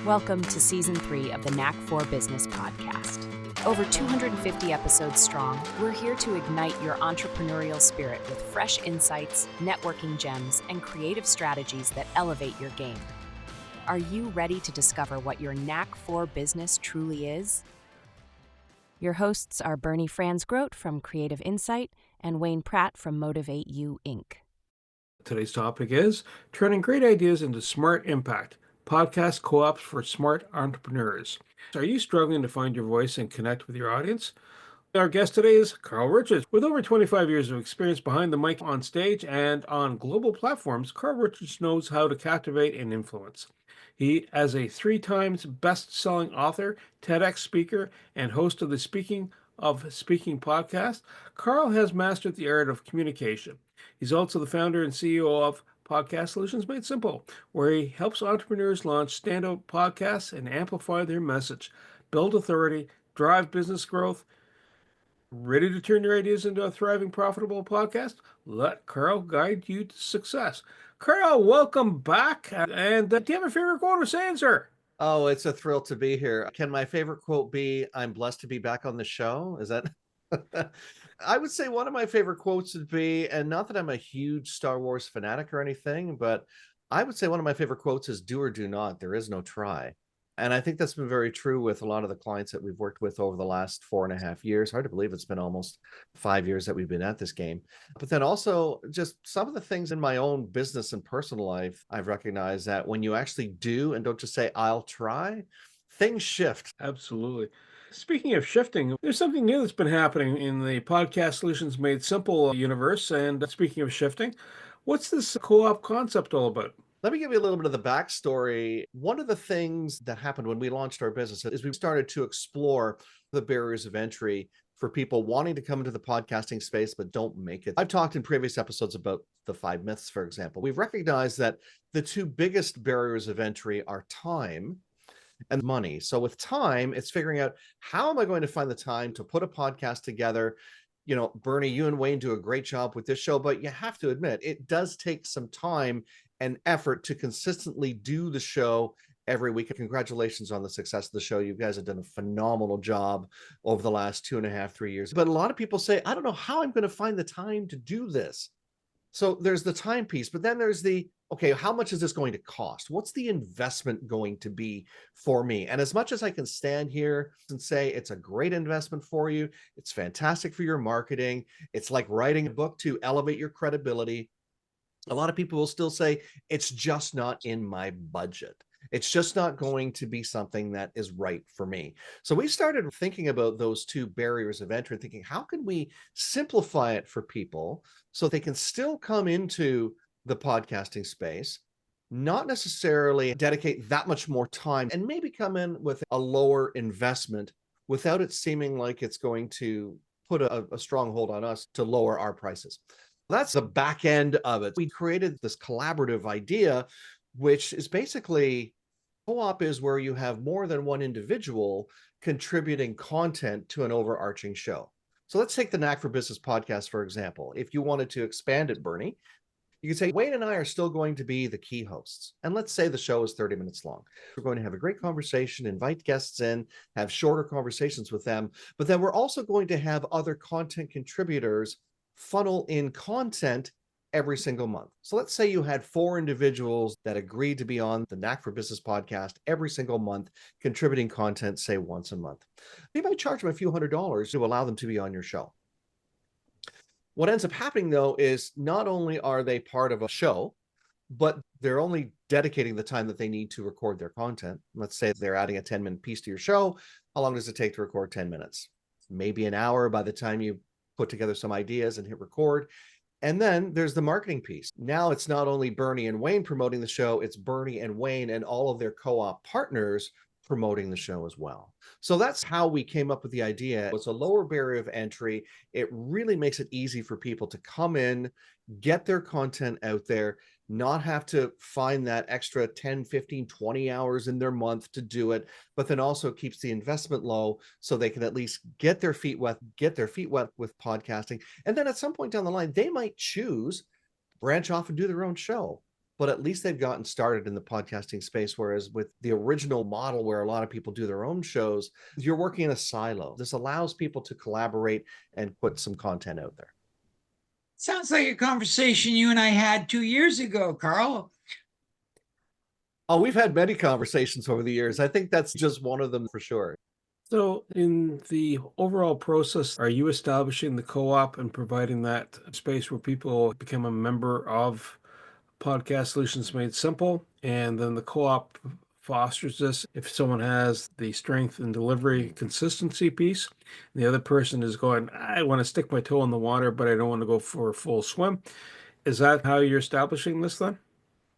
Welcome to Season 3 of the Knack for Business podcast. Over 250 episodes strong, we're here to ignite your entrepreneurial spirit with fresh insights, networking gems, and creative strategies that elevate your game. Are you ready to discover what your knack for business truly is? Your hosts are Bernie Franzgrote from Creative Insight and Wayne Pratt from Motivate You, Inc. Today's topic is turning great ideas into smart impact. Podcast co-ops for smart entrepreneurs. Are you struggling to find your voice and connect with your audience? Our guest today is Carl Richards. With over 25 years of experience behind the mic, on stage, and on global platforms, Carl Richards knows how to captivate and influence. He, as a 3 times best-selling author, TEDx speaker, and host of the Speaking podcast, Carl has mastered the art of communication. He's also the founder and CEO of Podcast Solutions Made Simple, where he helps entrepreneurs launch standout podcasts and amplify their message, build authority, drive business growth. Ready to turn your ideas into a thriving, profitable podcast? Let Carl guide you to success. Carl, welcome back. And do you have a favorite quote or saying, sir? Oh, it's a thrill to be here. Can my favorite quote be, "I'm blessed to be back on the show"? Is that? I would say one of my favorite quotes would be, and not that I'm a huge Star Wars fanatic or anything, but I would say one of my favorite quotes is "Do or do not. There is no try." And I think that's been very true with a lot of the clients that we've worked with over the last 4.5 years. Hard to believe it's been almost 5 years that we've been at this game. But then also just some of the things in my own business and personal life, I've recognized that when you actually do and don't just say, "I'll try," things shift. Absolutely. Speaking of shifting, there's something new that's been happening in the Podcast Solutions Made Simple universe. And speaking of shifting, what's this co-op concept all about? Let me give you a little bit of the backstory. One of the things that happened when we launched our business is we started to explore the barriers of entry for people wanting to come into the podcasting space but don't make it. I've talked in previous episodes about the 5 myths, for example. We've recognized that the 2 biggest barriers of entry are time and money. So with time, it's figuring out, how am I going to find the time to put a podcast together? You know, Bernie, you and Wayne do a great job with this show, but you have to admit, it does take some time and effort to consistently do the show every week. Congratulations on the success of the show. You guys have done a phenomenal job over the last 2.5, 3 years. But a lot of people say, "I don't know how I'm going to find the time to do this." So there's the time piece, but then there's the, okay, how much is this going to cost? What's the investment going to be for me? And as much as I can stand here and say it's a great investment for you, it's fantastic for your marketing, it's like writing a book to elevate your credibility, a lot of people will still say, it's just not in my budget. It's just not going to be something that is right for me. So we started thinking about those 2 barriers of entry, thinking, how can we simplify it for people so they can still come into the podcasting space, not necessarily dedicate that much more time, and maybe come in with a lower investment without it seeming like it's going to put a stronghold on us to lower our prices. That's the back end of it. We created this collaborative idea, which is basically, co-op is where you have more than one individual contributing content to an overarching show. So let's take the Knack for Business podcast, for example. If you wanted to expand it, Bernie, you could say, Wayne and I are still going to be the key hosts. And let's say the show is 30 minutes long. We're going to have a great conversation, invite guests in, have shorter conversations with them. But then we're also going to have other content contributors funnel in content every single month. So let's say you had 4 individuals that agreed to be on the Knack for Business podcast every single month, contributing content, say once a month. You might charge them a few $100s to allow them to be on your show. What ends up happening, though, is not only are they part of a show, but they're only dedicating the time that they need to record their content. Let's say they're adding a 10-minute piece to your show. How long does it take to record 10 minutes? Maybe an hour by the time you put together some ideas and hit record. And then there's the marketing piece. Now it's not only Bernie and Wayne promoting the show, it's Bernie and Wayne and all of their co-op partners promoting the show as well. So that's how we came up with the idea. It's a lower barrier of entry. It really makes it easy for people to come in, get their content out there, not have to find that extra 10, 15, 20 hours in their month to do it, but then also keeps the investment low so they can at least get their feet wet with podcasting. And then at some point down the line, they might choose branch off and do their own show. but at least they've gotten started in the podcasting space. Whereas with the original model where a lot of people do their own shows, you're working in a silo. This allows people to collaborate and put some content out there. Sounds like a conversation you and I had 2 years ago, Carl. Oh, we've had many conversations over the years. I think that's just one of them for sure. So, in the overall process, are you establishing the co-op and providing that space where people become a member of Podcast Solutions Made Simple? And then the co-op fosters this. If someone has the strength and delivery consistency piece, and the other person is going, I want to stick my toe in the water, but I don't want to go for a full swim. Is that how you're establishing this then?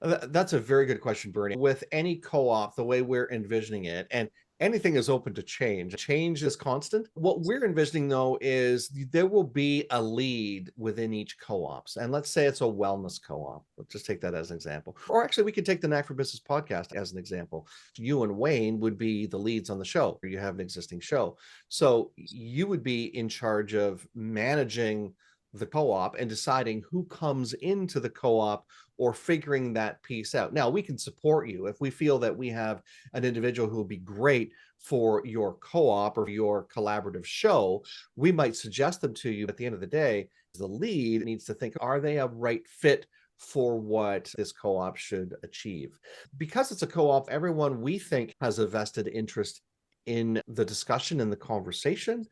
That's a very good question, Bernie. With any co-op, the way we're envisioning it, and anything is open to change. Change is constant. What we're envisioning, though, is there will be a lead within each co-ops. And let's say it's a wellness co-op. Let's just take that as an example. Or actually, we could take the Knack for Business podcast as an example. You and Wayne would be the leads on the show, or you have an existing show. So you would be in charge of managing the co-op and deciding who comes into the co-op or figuring that piece out. Now, we can support you if we feel that we have an individual who will be great for your co-op or your collaborative show. We might suggest them to you. At the end of the day, the lead needs to think, are they a right fit for what this co-op should achieve? Because it's a co-op, everyone we think has a vested interest in the discussion and the conversation.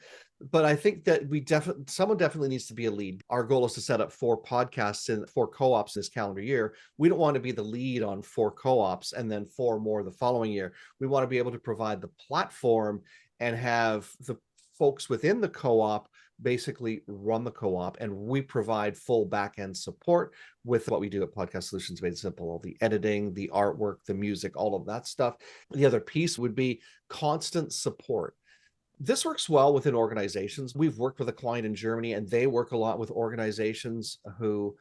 But I think that someone definitely needs to be a lead. Our goal is to set up 4 podcasts and 4 co-ops this calendar year. We don't want to be the lead on 4 co-ops and then 4 more the following year. We want to be able to provide the platform and have the folks within the co-op basically run the co-op, and we provide full back-end support with what we do at Podcast Solutions Made Simple, all the editing, the artwork, the music, all of that stuff. The other piece would be constant support. This works well within organizations. We've worked with a client in Germany, and they work a lot with organizations who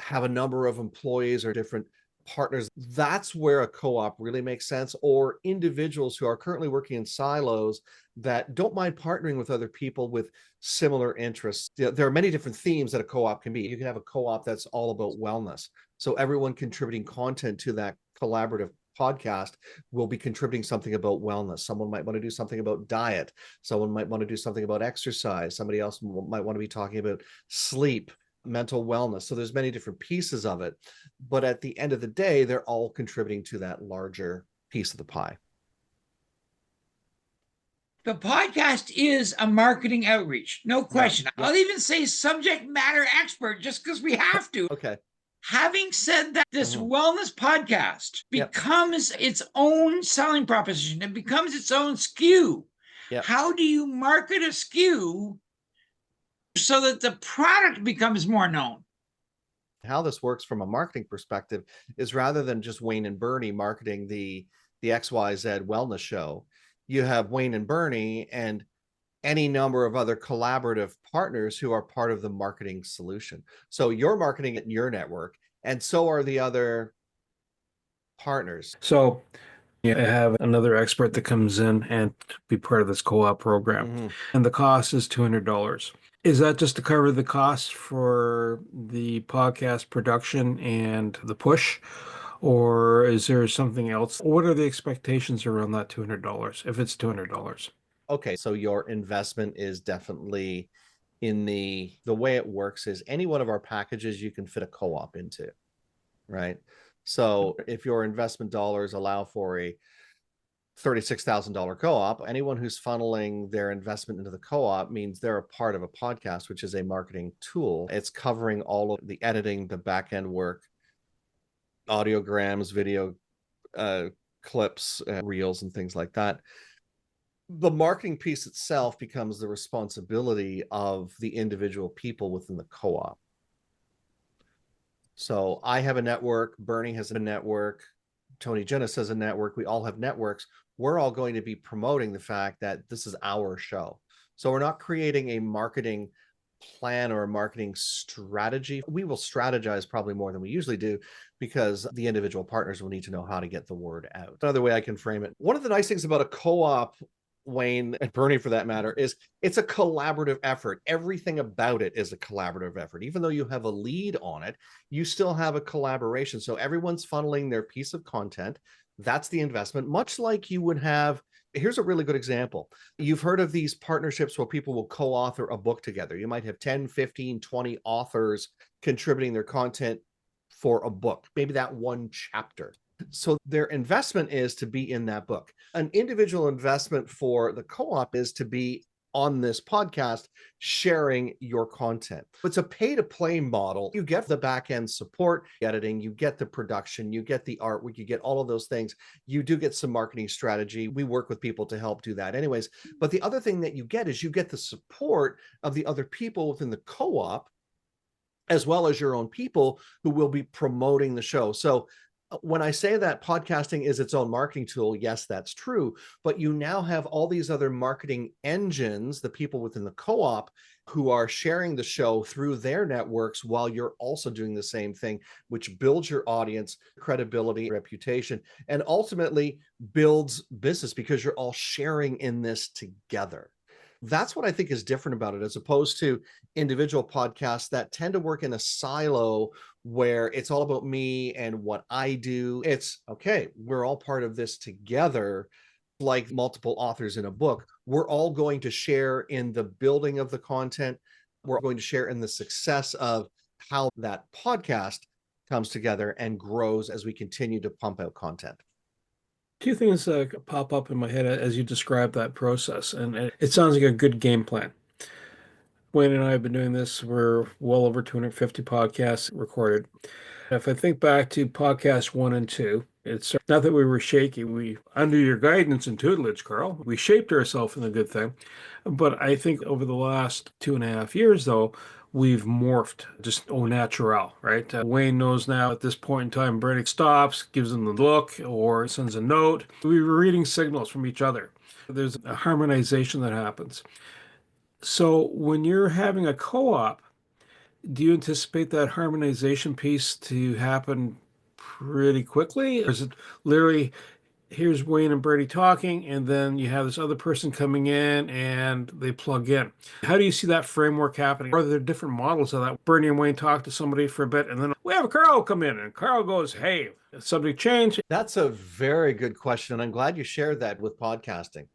have a number of employees or different partners. That's where a co-op really makes sense, or individuals who are currently working in silos that don't mind partnering with other people with similar interests. There are many different themes that a co-op can be. You can have a co-op that's all about wellness. So everyone contributing content to that collaborative podcast will be contributing something about wellness. Someone might want to do something about diet. Someone might want to do something about exercise. Somebody else might want to be talking about sleep, mental wellness. So there's many different pieces of it. But at the end of the day, they're all contributing to that larger piece of the pie. The podcast is a marketing outreach, no question. Yeah. I'll even say subject matter expert just because we have to. Okay. Having said that, this wellness podcast becomes its own selling proposition. It becomes its own SKU. Yep. How do you market a SKU so that the product becomes more known? How this works from a marketing perspective is, rather than just Wayne and Bernie marketing the XYZ wellness show, you have Wayne and Bernie and any number of other collaborative partners who are part of the marketing solution. So you're marketing it in your network, and so are the other partners. So I have another expert that comes in and be part of this co-op program, and the cost is $200. Is that just to cover the cost for the podcast production and the push, or is there something else? What are the expectations around that $200 if it's $200? Okay, so your investment is definitely in the way it works is any one of our packages you can fit a co-op into, right? So if your investment dollars allow for a $36,000 co-op, anyone who's funneling their investment into the co-op means they're a part of a podcast, which is a marketing tool. It's covering all of the editing, the back-end work, audiograms, video clips, reels, and things like that. The marketing piece itself becomes the responsibility of the individual people within the co-op. So I have a network, Bernie has a network, Tony Jennis has a network, we all have networks. We're all going to be promoting the fact that this is our show. So we're not creating a marketing plan or a marketing strategy. We will strategize probably more than we usually do because the individual partners will need to know how to get the word out. Another way I can frame it, one of the nice things about a co-op Wayne, and Bernie for that matter, is it's a collaborative effort. Everything about it is a collaborative effort. Even though you have a lead on it, you still have a collaboration. So everyone's funneling their piece of content. That's the investment, much like you would have. Here's a really good example. You've heard of these partnerships where people will co-author a book together. You might have 10, 15, 20 authors contributing their content for a book, maybe that one chapter. So their investment is to be in that book. An individual investment for the co-op is to be on this podcast sharing your content. It's a pay-to-play model. You get the back-end support, editing, you get the production, you get the artwork, you get all of those things. You do get some marketing strategy. We work with people to help do that anyways. But the other thing that you get is you get the support of the other people within the co-op, as well as your own people who will be promoting the show. So when I say that podcasting is its own marketing tool, yes, that's true. But you now have all these other marketing engines, the people within the co-op who are sharing the show through their networks while you're also doing the same thing, which builds your audience, credibility, reputation, and ultimately builds business because you're all sharing in this together. That's what I think is different about it, as opposed to individual podcasts that tend to work in a silo where it's all about me and what I do. It's okay, we're all part of this together, like multiple authors in a book. We're all going to share in the building of the content. We're going to share in the success of how that podcast comes together and grows as we continue to pump out content. Two things pop up in my head as you describe that process, and it sounds like a good game plan. Wayne and I have been doing this. We're well over 250 podcasts recorded. If I think back to podcast 1 and 2, it's not that we were shaky. We, under your guidance and tutelage, Carl, we shaped ourselves in a good thing. But I think over the last 2.5 years, though, we've morphed just au naturel, right? Wayne knows now at this point in time, Bernie stops, gives him the look, or sends a note. We were reading signals from each other. There's a harmonization that happens. So when you're having a co-op, do you anticipate that harmonization piece to happen pretty quickly? Or is it literally, here's Wayne and Bertie talking, and then you have this other person coming in and they plug in? How do you see that framework happening? Are there different models of that? Bernie and Wayne talk to somebody for a bit, and then we have Carl come in, and Carl goes, hey, subject change. That's a very good question. I'm glad you shared that with podcasting.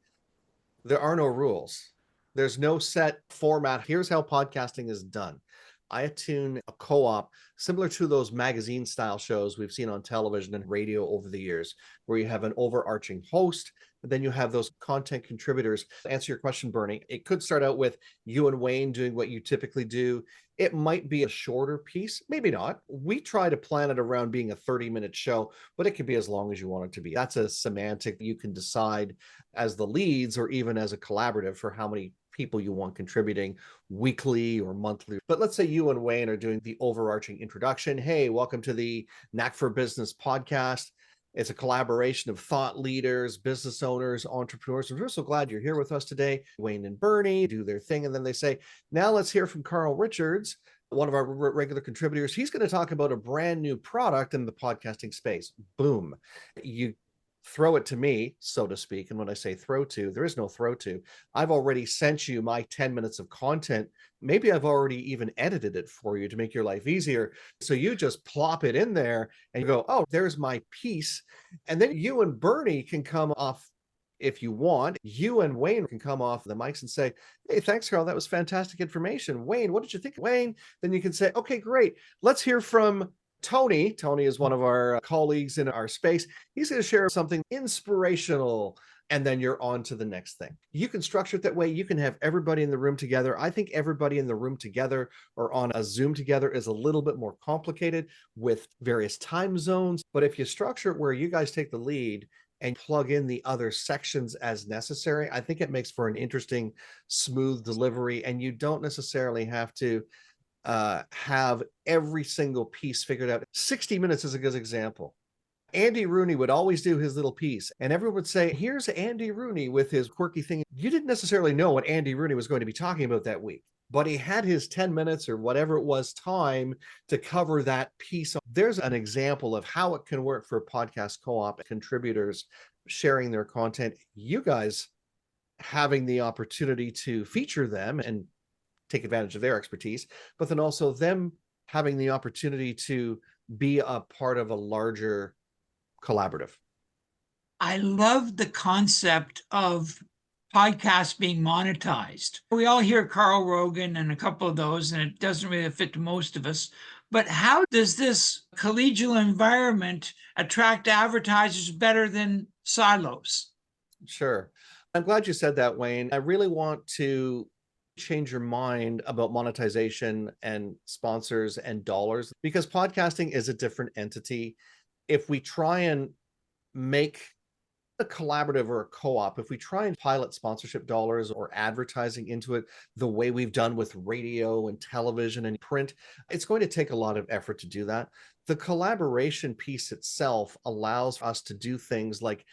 There are no rules. There's no set format. Here's how podcasting is done. I attune a co-op similar to those magazine style shows we've seen on television and radio over the years, where you have an overarching host, and then you have those content contributors. To answer your question, Bernie, it could start out with you and Wayne doing what you typically do. It might be a shorter piece, maybe not. We try to plan it around being a 30-minute show, but it can be as long as you want it to be. That's a semantic you can decide as the leads or even as a collaborative for how many people you want contributing weekly or monthly. But let's say you and Wayne are doing the overarching introduction. Hey, welcome to the Knack for Business podcast. It's a collaboration of thought leaders, business owners, entrepreneurs. We're so glad you're here with us today. Wayne and Bernie do their thing. And then they say, now let's hear from Carl Richards, one of our regular contributors. He's going to talk about a brand new product in the podcasting space. Boom. You throw it to me, so to speak. And when I say throw to, there is no throw to. I've already sent you my 10 minutes of content. Maybe I've already even edited it for you to make your life easier. So you just plop it in there and you go, oh, there's my piece. And then you and Bernie can come off, if you want. You and Wayne can come off the mics and say, hey, thanks, Carl. That was fantastic information. Wayne, what did you think? Wayne, then you can say, okay, great. Let's hear from Tony. Tony is one of our colleagues in our space. He's going to share something inspirational, and then you're on to the next thing. You can structure it that way. You can have everybody in the room together. I think everybody in the room together or on a Zoom together is a little bit more complicated with various time zones. But if you structure it where you guys take the lead and plug in the other sections as necessary, I think it makes for an interesting, smooth delivery, and you don't necessarily have to have every single piece figured out. 60 Minutes is a good example. Andy Rooney would always do his little piece, and everyone would say, here's Andy Rooney with his quirky thing. You didn't necessarily know what Andy Rooney was going to be talking about that week, but he had his 10 minutes or whatever it was time to cover that piece. There's an example of how it can work for podcast co-op contributors sharing their content. You guys having the opportunity to feature them and take advantage of their expertise, but then also them having the opportunity to be a part of a larger collaborative. I love the concept of podcasts being monetized. We all hear Carl Rogan and a couple of those, and it doesn't really fit to most of us. But how does this collegial environment attract advertisers better than silos? Sure. I'm glad you said that, Wayne. I really want to change your mind about monetization and sponsors and dollars, because podcasting is a different entity. If we try and make a collaborative or a co-op, if we try and pilot sponsorship dollars or advertising into it the way we've done with radio and television and print, it's going to take a lot of effort to do that. The collaboration piece itself allows us to do things like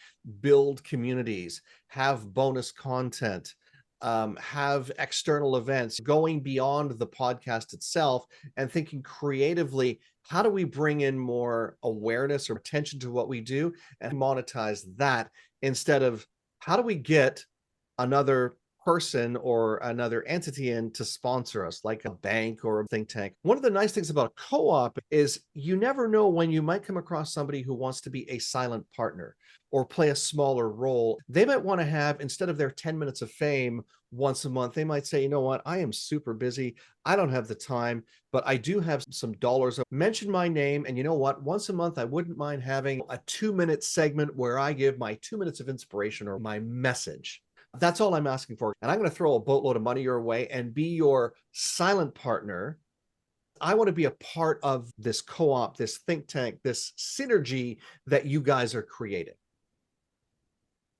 build communities, have bonus content, have external events, going beyond the podcast itself and thinking creatively, how do we bring in more awareness or attention to what we do and monetize that, instead of how do we get another person or another entity in to sponsor us, like a bank or a think tank. One of the nice things about a co-op is you never know when you might come across somebody who wants to be a silent partner or play a smaller role. They might want to have, instead of their 10 minutes of fame once a month, they might say, you know what, I am super busy. I don't have the time, but I do have some dollars. Mention my name. And you know what, once a month, I wouldn't mind having a 2-minute segment where I give my 2 minutes of inspiration or my message. That's all I'm asking for. And I'm going to throw a boatload of money your way and be your silent partner. I want to be a part of this co-op, this think tank, this synergy that you guys are creating.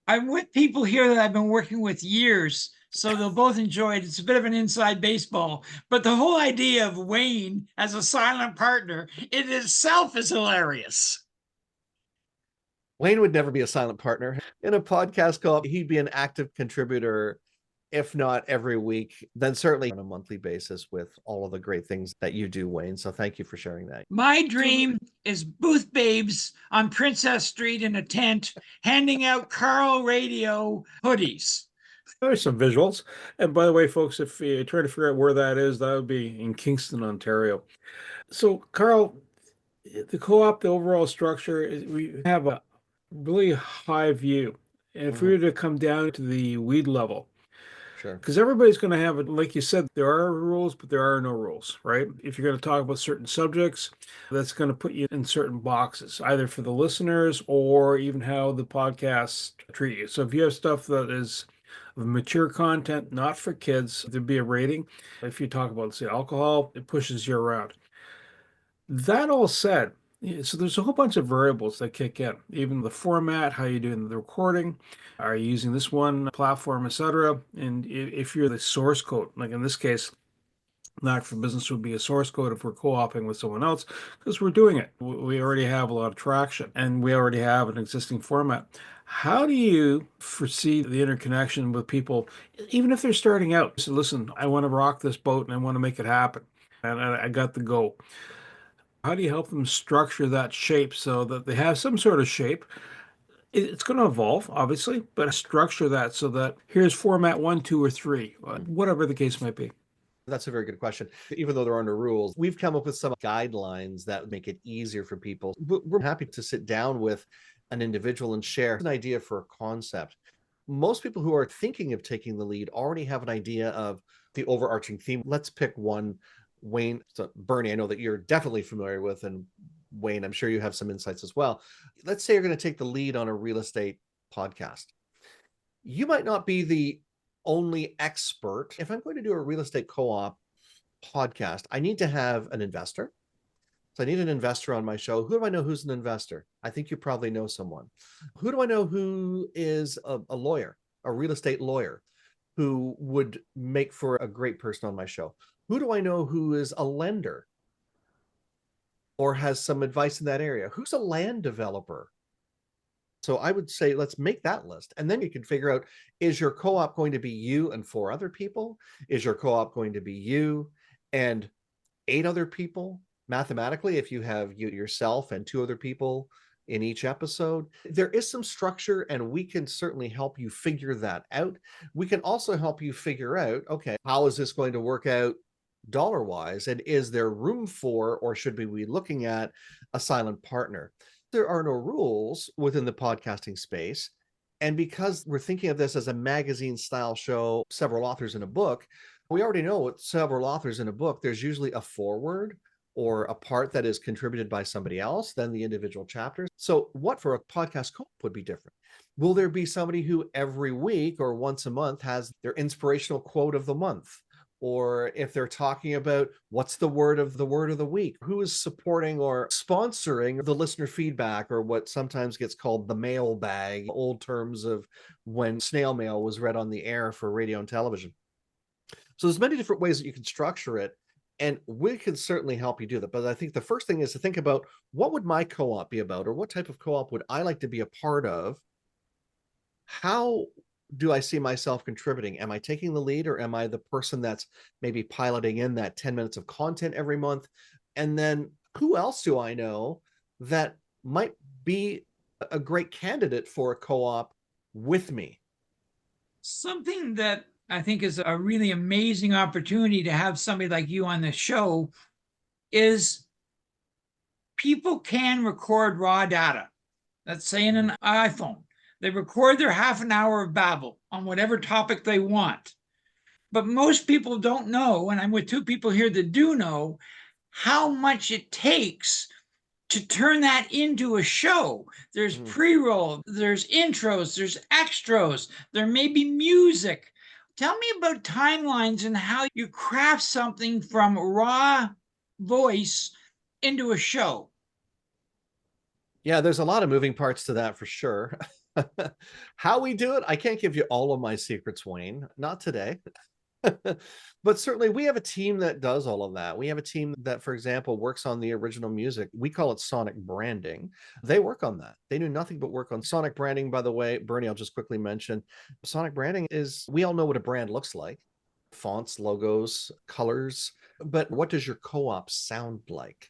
I'm with people here that I've been working with years, so they'll both enjoy it. It's a bit of an inside baseball, but the whole idea of Wayne as a silent partner in itself is hilarious. Wayne would never be a silent partner. In a podcast co-op, he'd be an active contributor, if not every week, then certainly on a monthly basis with all of the great things that you do, Wayne. So thank you for sharing that. My dream is booth babes on Princess Street in a tent, handing out Carl Radio hoodies. There's some visuals. And by the way, folks, if you're trying to figure out where that is, that would be in Kingston, Ontario. So, Carl, the co-op, the overall structure, we have a really high view. And if we were to come down to the weed level, sure, because everybody's going to have it, like you said, there are rules, but there are no rules, right? If you're going to talk about certain subjects, that's going to put you in certain boxes, either for the listeners or even how the podcasts treat you. So if you have stuff that is mature content, not for kids, there'd be a rating. If you talk about, say, alcohol, it pushes you around. That all said, so there's a whole bunch of variables that kick in, even the format, how you're doing the recording, are you using this one platform, etc. And if you're the source code, like in this case, Knack for Business would be a source code if we're co-oping with someone else, because we're doing it. We already have a lot of traction and we already have an existing format. How do you foresee the interconnection with people, even if they're starting out? So listen, I want to rock this boat and I want to make it happen. And I got the go. How do you help them structure that shape so that they have some sort of shape? It's going to evolve, obviously, but structure that so that here's format 1, 2, or 3, whatever the case might be. That's a very good question. Even though there are no rules, we've come up with some guidelines that make it easier for people. We're happy to sit down with an individual and share an idea for a concept. Most people who are thinking of taking the lead already have an idea of the overarching theme. Let's pick one. Wayne, so Bernie, I know that you're definitely familiar with, and Wayne, I'm sure you have some insights as well. Let's say you're going to take the lead on a real estate podcast. You might not be the only expert. If I'm going to do a real estate co-op podcast, I need to have an investor. So I need an investor on my show. Who do I know who's an investor? I think you probably know someone. Who do I know who is a lawyer, a real estate lawyer, who would make for a great person on my show? Who do I know who is a lender or has some advice in that area? Who's a land developer? So I would say, let's make that list. And then you can figure out, is your co-op going to be you and 4 other people? Is your co-op going to be you and 8 other people? Mathematically, if you have yourself and 2 other people in each episode. There is some structure, and we can certainly help you figure that out. We can also help you figure out, okay, how is this going to work out dollar-wise? And is there room for, or should we be looking at, a silent partner? There are no rules within the podcasting space. And because we're thinking of this as a magazine style show, several authors in a book, we already know with several authors in a book, there's usually a foreword or a part that is contributed by somebody else than the individual chapters. So what for a podcast co-op would be different? Will there be somebody who every week or once a month has their inspirational quote of the month? Or if they're talking about what's the word of the week, who is supporting or sponsoring the listener feedback, or what sometimes gets called the mailbag, old terms of when snail mail was read on the air for radio and television. So there's many different ways that you can structure it, and we can certainly help you do that. But I think the first thing is to think about, what would my co-op be about, or what type of co-op would I like to be a part of? How do I see myself contributing? Am I taking the lead, or am I the person that's maybe piloting in that 10 minutes of content every month? And then who else do I know that might be a great candidate for a co-op with me? Something that I think is a really amazing opportunity to have somebody like you on the show is people can record raw data. Let's say in an iPhone. They record their half an hour of babble on whatever topic they want. But most people don't know, and I'm with two people here that do know, how much it takes to turn that into a show. There's pre-roll, there's intros, there's extras, there may be music. Tell me about timelines and how you craft something from raw voice into a show. Yeah, there's a lot of moving parts to that for sure. How we do it, I can't give you all of my secrets, Wayne, not today. But certainly we have a team that does all of that. We have a team that, for example, works on the original music. We call it sonic branding. They work on that. They do nothing but work on sonic branding. By the way, Bernie, I'll just quickly mention, sonic branding is, we all know what a brand looks like: fonts, logos, colors. But what does your co-op sound like?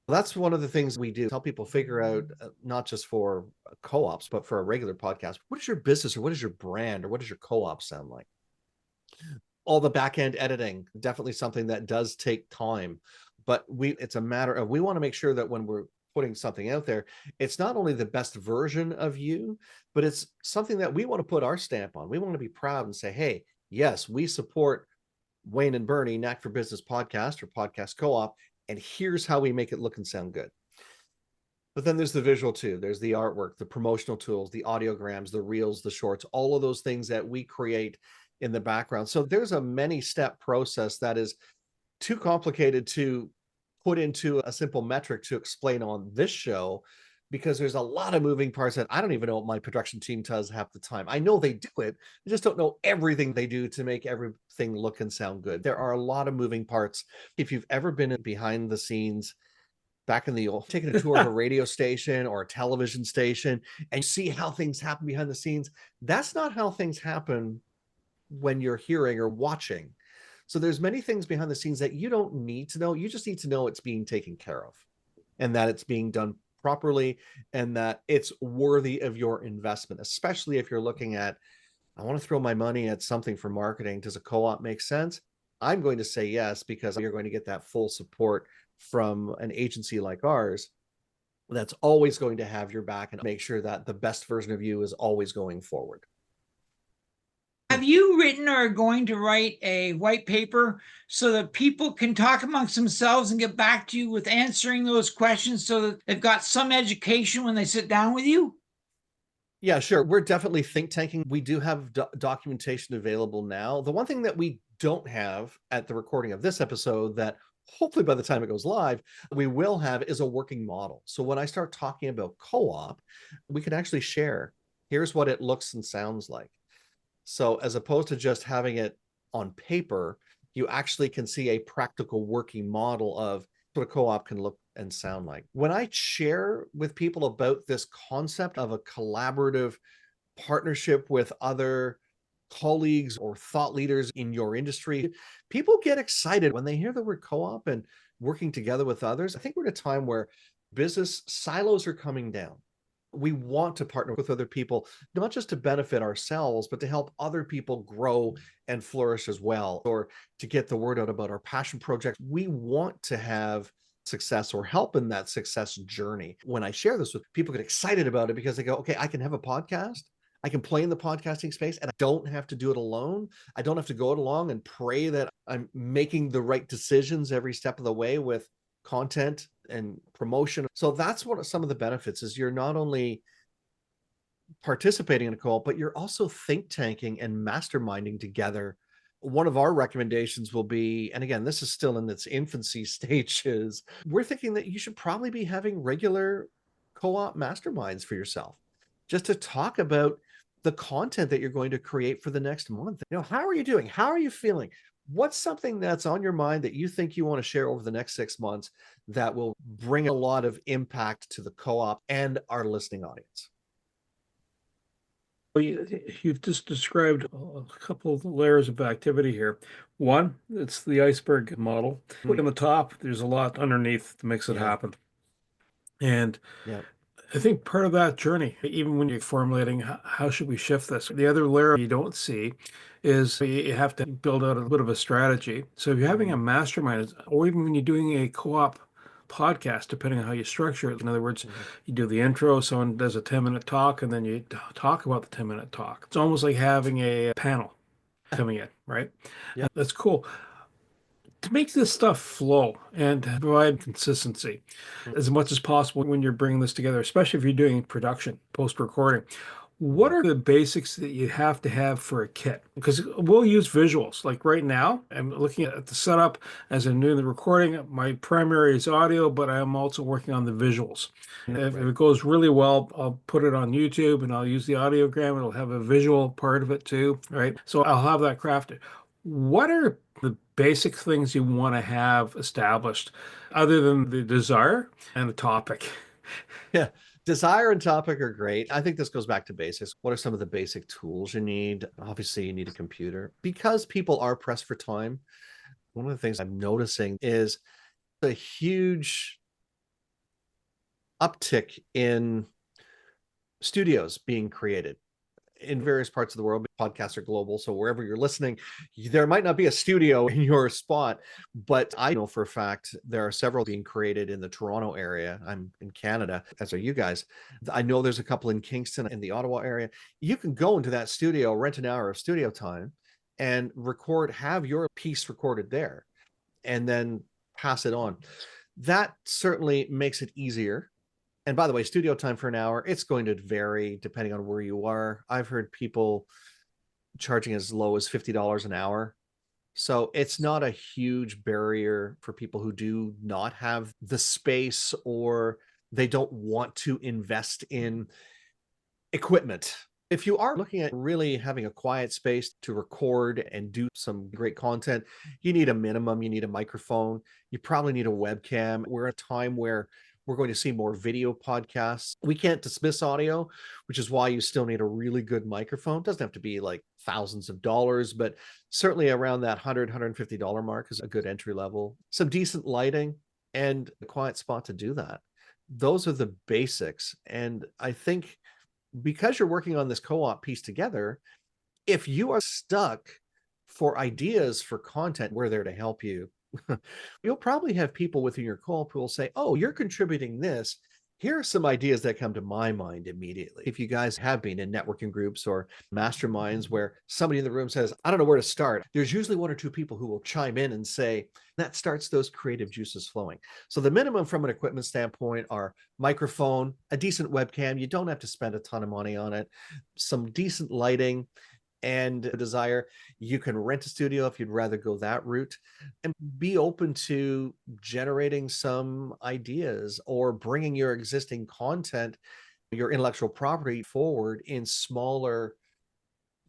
That's one of the things we do, help people figure out, not just for co-ops, but for a regular podcast. What is your business, or what is your brand, or what does your co-op sound like? All the back-end editing, definitely something that does take time, but it's a matter of, we want to make sure that when we're putting something out there, it's not only the best version of you, but it's something that we want to put our stamp on. We want to be proud and say, hey, yes, we support Wayne and Bernie, Knack for Business podcast or podcast co-op, and here's how we make it look and sound good. But then there's the visual too. There's the artwork, the promotional tools, the audiograms, the reels, the shorts, all of those things that we create in the background. So there's a many-step process that is too complicated to put into a simple metric to explain on this show, because there's a lot of moving parts that I don't even know what my production team does half the time. I know they do it, I just don't know everything they do to make everything look and sound good. There are a lot of moving parts. If you've ever been behind the scenes, back in the old, taking a tour of a radio station or a television station, and you see how things happen behind the scenes, that's not how things happen when you're hearing or watching. So there's many things behind the scenes that you don't need to know. You just need to know it's being taken care of, and that it's being done properly, and that it's worthy of your investment, especially if you're looking at, I want to throw my money at something for marketing. Does a co-op make sense? I'm going to say yes, because you're going to get that full support from an agency like ours that's always going to have your back and make sure that the best version of you is always going forward. Have you written or are going to write a white paper so that people can talk amongst themselves and get back to you with answering those questions, so that they've got some education when they sit down with you? Yeah, sure. We're definitely think tanking. We do have documentation available now. The one thing that we don't have at the recording of this episode, that hopefully by the time it goes live, we will have, is a working model. So when I start talking about co-op, we can actually share, here's what it looks and sounds like. So as opposed to just having it on paper, you actually can see a practical working model of what a co-op can look and sound like. When I share with people about this concept of a collaborative partnership with other colleagues or thought leaders in your industry, people get excited when they hear the word co-op and working together with others. I think we're at a time where Business silos are coming down. We want to partner with other people, not just to benefit ourselves, but to help other people grow and flourish as well, or to get the word out about our passion projects. We want to have success or help in that success journey. When I share this with people, get excited about it because they go, okay, I can have a podcast. I can play in the podcasting space and I don't have to do it alone. I don't have to go it along and pray that I'm making the right decisions every step of the way with content and promotion. So that's what some of the benefits is. You're not only participating in a co-op, but you're also think tanking and masterminding together. One of our recommendations will be, and again, this is still in its infancy stages, we're thinking that you should probably be having regular co-op masterminds for yourself, just to talk about the content that you're going to create for the next month. How are you doing? How are you feeling? What's something that's on your mind that you think you want to share over the next 6 months that will bring a lot of impact to the co-op and our listening audience? Well, you've just described a couple of layers of activity here. One, it's the iceberg model. On the top, there's a lot underneath that makes it happen. And Yeah. I think part of that journey, even when you're formulating how should we shift this, the other layer you don't see is you have to build out a bit of a strategy. So if you're having a mastermind, or even when you're doing a co-op podcast, depending on how you structure it. In other words, you do the intro, someone does a 10-minute talk, and then you talk about the 10-minute talk. It's almost like having a panel coming in, right? Yeah. That's cool. To make this stuff flow and provide consistency as much as possible when you're bringing this together, especially if you're doing production, post-recording, what are the basics that you have to have for a kit? Because we'll use visuals. Like right now, I'm looking at the setup as I'm doing the recording. My primary is audio, but I'm also working on the visuals. And if it goes really well, I'll put it on YouTube and I'll use the audiogram. It'll have a visual part of it too, right? So I'll have that crafted. What are the basic things you want to have established other than the desire and the topic? Yeah. Desire and topic are great. I think this goes back to basics. What are some of the basic tools you need? Obviously, you need a computer. Because people are pressed for time, one of the things I'm noticing is a huge uptick in studios being created in various parts of the world. Podcasts are global, so wherever you're listening, there might not be a studio in your spot, but I know for a fact there are several being created in the Toronto area. I'm in Canada, as are you guys. I know there's a couple in Kingston, in the Ottawa area. You can go into that studio, rent an hour of studio time, and have your piece recorded there, and then pass it on. That certainly makes it easier. And by the way, studio time for an hour, it's going to vary depending on where you are. I've heard people charging as low as $50 an hour. So it's not a huge barrier for people who do not have the space or they don't want to invest in equipment. If you are looking at really having a quiet space to record and do some great content, you need a minimum, you need a microphone, you probably need a webcam. We're at a time where we're going to see more video podcasts. We can't dismiss audio, which is why you still need a really good microphone. It doesn't have to be like thousands of dollars, but certainly around that $100, $150 mark is a good entry level. Some decent lighting and a quiet spot to do that. Those are the basics. And I think because you're working on this co-op piece together, if you are stuck for ideas for content, we're there to help you. You'll probably have people within your co-op who will say, oh, you're contributing this. Here are some ideas that come to my mind immediately. If you guys have been in networking groups or masterminds where somebody in the room says, I don't know where to start, there's usually one or two people who will chime in and say, that starts those creative juices flowing. So the minimum from an equipment standpoint are microphone, a decent webcam. You don't have to spend a ton of money on it, some decent lighting, and a desire. You can rent a studio if you'd rather go that route, and be open to generating some ideas or bringing your existing content, your intellectual property forward in smaller,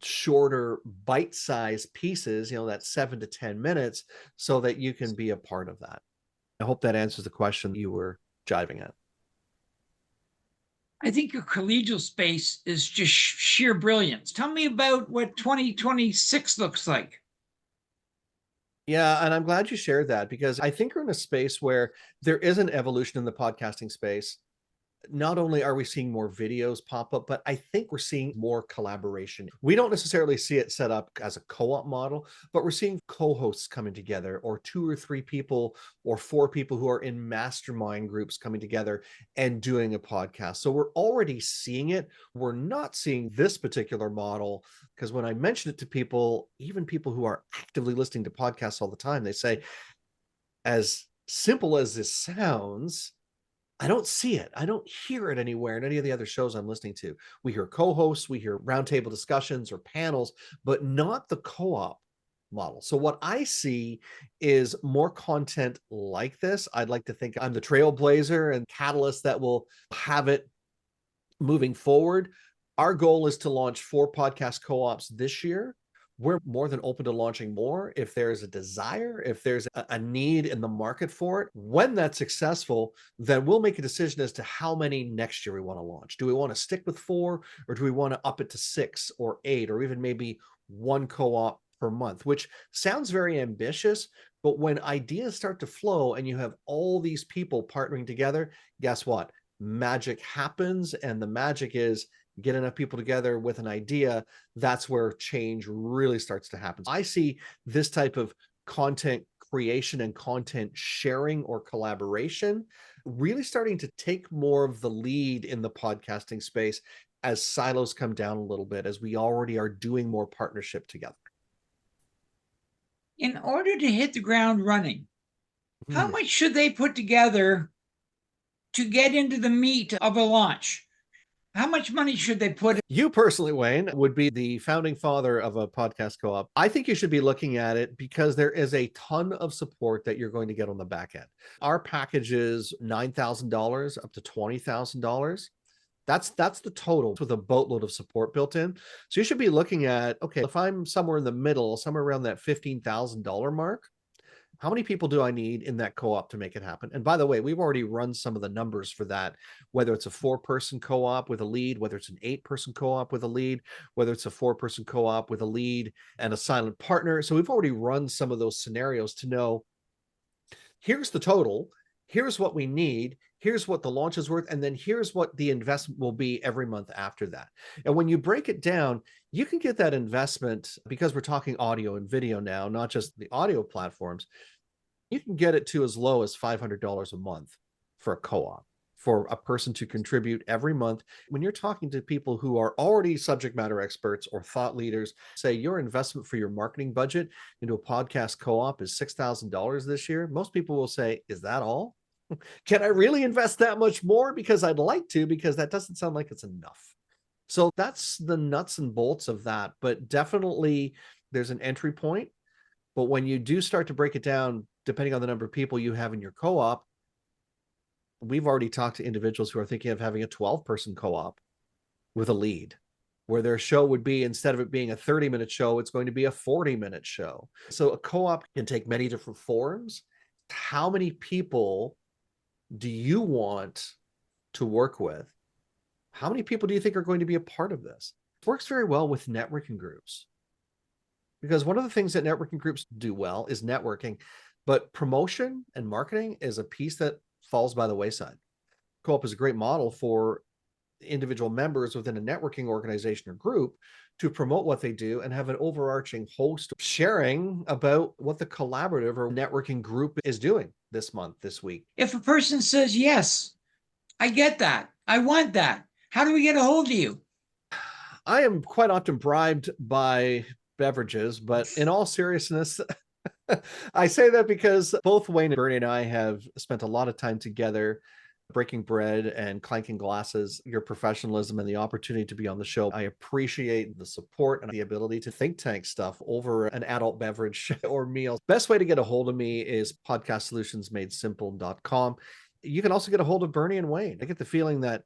shorter, bite-sized pieces, that 7 to 10 minutes, so that you can be a part of that. I hope that answers the question you were jiving at. I think your collegial space is just sheer brilliance. Tell me about what 2026 looks like. Yeah, and I'm glad you shared that, because I think we're in a space where there is an evolution in the podcasting space. Not only are we seeing more videos pop up, but I think we're seeing more collaboration. We don't necessarily see it set up as a co-op model, but we're seeing co-hosts coming together, or 2 or 3 people or 4 people who are in mastermind groups coming together and doing a podcast. So we're already seeing it. We're not seeing this particular model, because when I mention it to people, even people who are actively listening to podcasts all the time, they say, as simple as this sounds, I don't see it. I don't hear it anywhere in any of the other shows I'm listening to. We hear co-hosts, we hear roundtable discussions or panels, but not the co-op model. So what I see is more content like this. I'd like to think I'm the trailblazer and catalyst that will have it moving forward. Our goal is to launch 4 podcast co-ops this year. We're more than open to launching more if there's a desire, if there's a need in the market for it. When that's successful, then we'll make a decision as to how many next year we want to launch. Do we want to stick with 4, or do we want to up it to 6 or 8, or even maybe 1 co-op per month, which sounds very ambitious, but when ideas start to flow and you have all these people partnering together, guess what? Magic happens, and the magic is get enough people together with an idea. That's where change really starts to happen. I see this type of content creation and content sharing or collaboration really starting to take more of the lead in the podcasting space as silos come down a little bit, as we already are doing more partnership together. In order to hit the ground running, how much should they put together to get into the meat of a launch? How much money should they put? You personally, Wayne, would be the founding father of a podcast co-op. I think you should be looking at it because there is a ton of support that you're going to get on the back end. Our package is $9,000 up to $20,000. That's the total, with a boatload of support built in. So you should be looking at, okay, if I'm somewhere in the middle, somewhere around that $15,000 mark, how many people do I need in that co-op to make it happen? And by the way, we've already run some of the numbers for that, whether it's a 4-person co-op with a lead, whether it's an 8-person co-op with a lead, whether it's a 4-person co-op with a lead and a silent partner. So we've already run some of those scenarios to know, here's the total, here's what we need, here's what the launch is worth, and then here's what the investment will be every month after that. And when you break it down, you can get that investment, because we're talking audio and video now, not just the audio platforms. You can get it to as low as $500 a month for a co-op, for a person to contribute every month. When you're talking to people who are already subject matter experts or thought leaders, say your investment for your marketing budget into a podcast co-op is $6,000 this year. Most people will say, is that all? Can I really invest that much more? Because I'd like to, because that doesn't sound like it's enough. So that's the nuts and bolts of that. But definitely there's an entry point. But when you do start to break it down, depending on the number of people you have in your co-op, we've already talked to individuals who are thinking of having a 12-person co-op with a lead, where their show would be, instead of it being a 30-minute show, it's going to be a 40-minute show. So a co-op can take many different forms. How many people do you want to work with? How many people do you think are going to be a part of this? It works very well with networking groups, because one of the things that networking groups do well is networking, but promotion and marketing is a piece that falls by the wayside. Co-op is a great model for individual members within a networking organization or group to promote what they do and have an overarching host sharing about what the collaborative or networking group is doing this month, this week. If a person says, yes, I get that, I want that, how do we get a hold of you? I am quite often bribed by beverages, but in all seriousness, I say that because both Wayne and Bernie and I have spent a lot of time together breaking bread and clanking glasses. Your professionalism and the opportunity to be on the show, I appreciate the support and the ability to think tank stuff over an adult beverage or meal. Best way to get a hold of me is podcastsolutionsmadesimple.com. You can also get a hold of Bernie and Wayne. I get the feeling that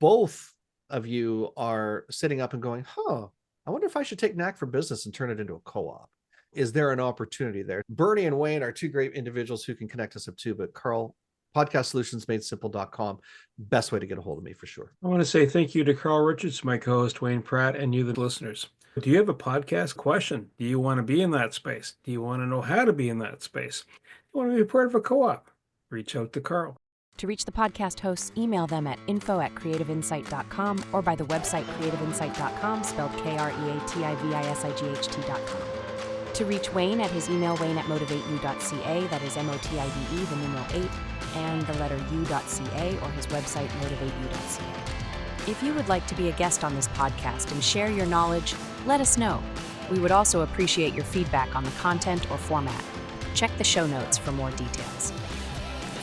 both of you are sitting up and going, I wonder if I should take Knack for Business and turn it into a co-op. Is there an opportunity there? Bernie and Wayne are 2 great individuals who can connect us up too, but Carl, podcastsolutionsmadesimple.com, best way to get a hold of me for sure. I want to say thank you to Carl Richards, my co-host Wayne Pratt, and you, the listeners. Do you have a podcast question? Do you want to be in that space? Do you want to know how to be in that space? Do you want to be a part of a co-op? Reach out to Carl. To reach the podcast hosts, email them at info@creativeinsight.com or by the website creativeinsight.com, spelled KREATIVISIGHT.com. To reach Wayne at his email, wayne@motivateyou.ca, that is MOTIVE, the numeral 8, and the letter u.ca, or his website, motivateyou.ca. If you would like to be a guest on this podcast and share your knowledge, let us know. We would also appreciate your feedback on the content or format. Check the show notes for more details.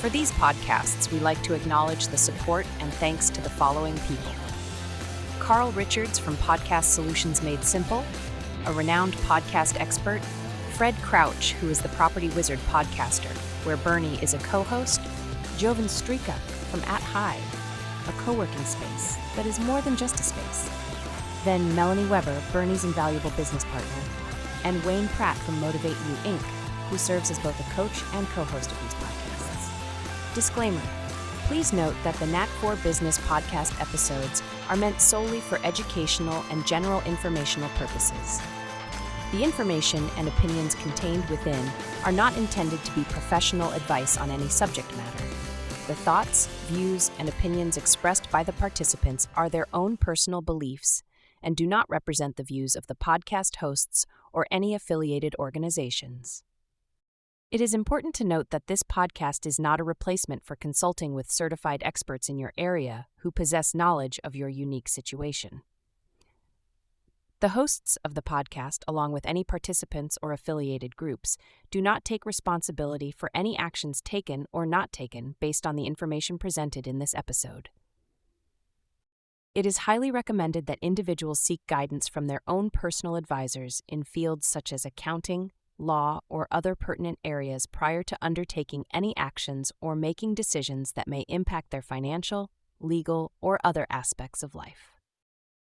For these podcasts, we like to acknowledge the support and thanks to the following people: Carl Richards from Podcast Solutions Made Simple, a renowned podcast expert; Fred Crouch, who is the Property Wizard podcaster, where Bernie is a co-host; Jovan Strika from At High, a co-working space that is more than just a space; then Melanie Weber, Bernie's invaluable business partner; and Wayne Pratt from Motivate You, Inc., who serves as both a coach and co-host of these podcasts. Disclaimer: please note that the Knack for Business podcast episodes are meant solely for educational and general informational purposes. The information and opinions contained within are not intended to be professional advice on any subject matter. The thoughts, views, and opinions expressed by the participants are their own personal beliefs and do not represent the views of the podcast hosts or any affiliated organizations. It is important to note that this podcast is not a replacement for consulting with certified experts in your area who possess knowledge of your unique situation. The hosts of the podcast, along with any participants or affiliated groups, do not take responsibility for any actions taken or not taken based on the information presented in this episode. It is highly recommended that individuals seek guidance from their own personal advisors in fields such as accounting, law, or other pertinent areas prior to undertaking any actions or making decisions that may impact their financial, legal, or other aspects of life.